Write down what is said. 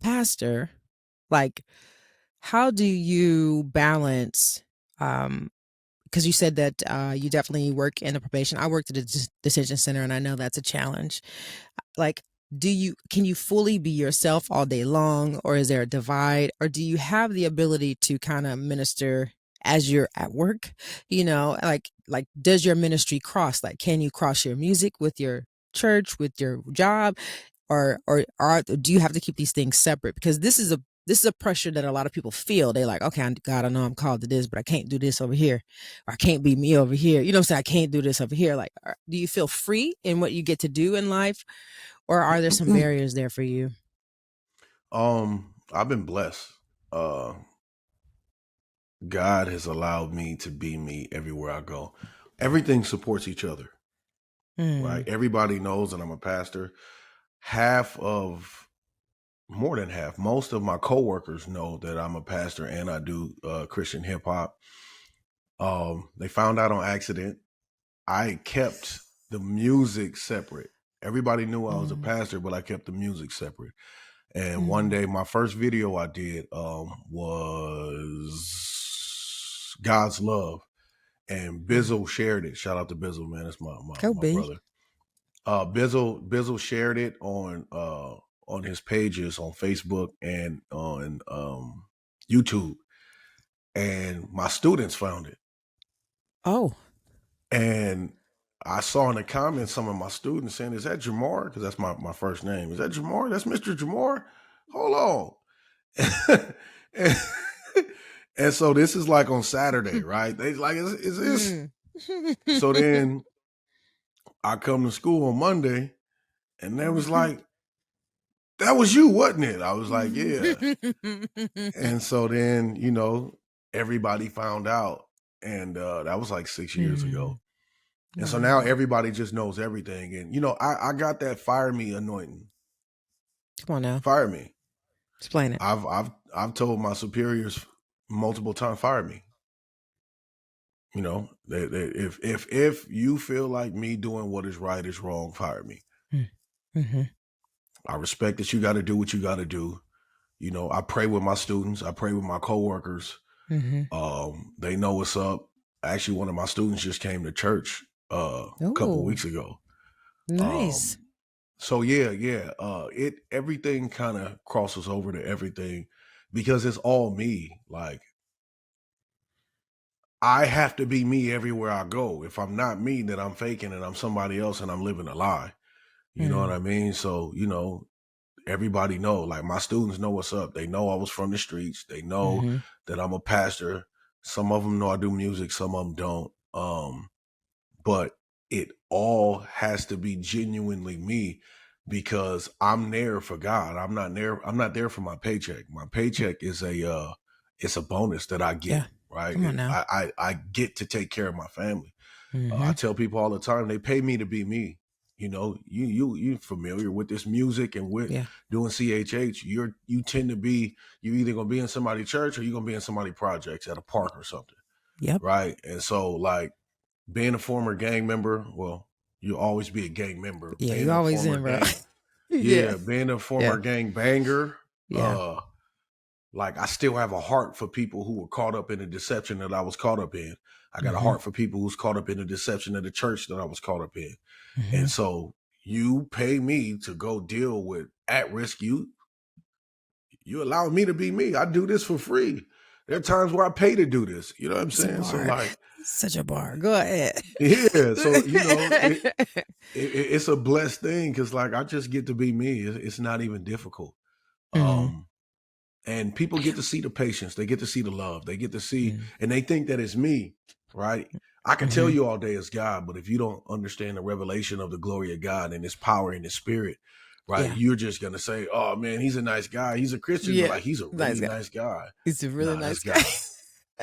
pastor, like, how do you balance, because you said that you definitely work in the probation. I worked at a decision center, and I know that's a challenge. Like, can you fully be yourself all day long, or is there a divide, or do you have the ability to kind of minister as you're at work? Like does your ministry cross? Like, can you cross your music with your church, with your job, or do you have to keep these things separate? Because this is a pressure that a lot of people feel. They're like, okay, God, I know I'm called to this, but I can't do this over here, or I can't be me over here. You know what I'm saying? I can't do this over here. Like, do you feel free in what you get to do in life, or are there some barriers there for you? I've been blessed. Uh, God has allowed me to be me everywhere I go. Everything supports each other, right? Mm, Everybody knows that I'm a pastor. More than half, most of my coworkers know that I'm a pastor and I do Christian hip hop. They found out on accident. I kept the music separate. Everybody knew I was a mm, pastor, but I kept the music separate. And one mm. day, my first video I did was God's Love, and Bizzle shared it. Shout out to Bizzle, man. That's Go my B. brother. Bizzle shared it on his pages on Facebook and on YouTube, and my students found it. Oh. And I saw in the comments some of my students saying, "Is that Jamar?" Because that's my first name. Is that Jamar? That's Mr. Jamar. Hold on. and, and so this is like on Saturday, right? They like, is this? Mm. So then I come to school on Monday, and they was like, "That was you, wasn't it?" I was like, "Yeah." And so then, everybody found out. And that was like 6 years ago. Mm. And so now Wow. everybody just knows everything. And, I got that fire me anointing. Come on now. Fire me. Explain it. I've told my superiors multiple times, fire me. If you feel like me doing what is right is wrong, fire me. Mm-hmm. I respect that you got to do what you got to do. I pray with my students. I pray with my coworkers. Mm-hmm. They know what's up. Actually, one of my students just came to church a couple Oh, weeks ago. nice. So yeah. Everything kind of crosses over to everything because it's all me. Like, I have to be me everywhere I go. If I'm not me, then I'm faking and I'm somebody else and I'm living a lie. You know what Mm. I mean? So, everybody know, like my students know what's up. They know I was from the streets. They know Mm-hmm. that I'm a pastor. Some of them know I do music. Some of them don't. But it all has to be genuinely me because I'm there for God. I'm not there for my paycheck. My paycheck is it's a bonus that I get, Yeah. right? Come on now. I get to take care of my family. I Mm-hmm. tell people all the time, they pay me to be me. You familiar with this music and with Yeah. doing CHH. You tend to be, you either gonna be in somebody's church or you're gonna be in somebody's projects at a park or something. Yep. Right. And so, like, being a former gang member, well, you'll always be a gang member. Yeah. Being You a always former in, bro. gang, Yeah. yeah, being a Yeah. former gang banger, Yeah. like, I still have a heart for people who were caught up in the deception that I was caught up in. I got a Mm-hmm. heart for people who's caught up in the deception of the church that I was caught up in. Mm-hmm. And so you pay me to go deal with at-risk youth. You allow me to be me. I do this for free. There are times where I pay to do this. You know what I'm It's a saying? So, bar. like, Such a bar. Go ahead. yeah. So, it's a blessed thing because, like, I just get to be me. It's not even difficult. Mm. Um, and people get to see the patience. They get to see the love. They get to see, Mm. and they think that it's me, right? I can tell Mm-hmm. you all day it's God, but if you don't understand the revelation of the glory of God and His power and His Spirit, right, Yeah. you're just gonna say, "Oh man, he's a nice guy. He's a Christian, but Yeah. like he's a Nice really guy. nice guy." He's a really Nah, nice that's guy. God.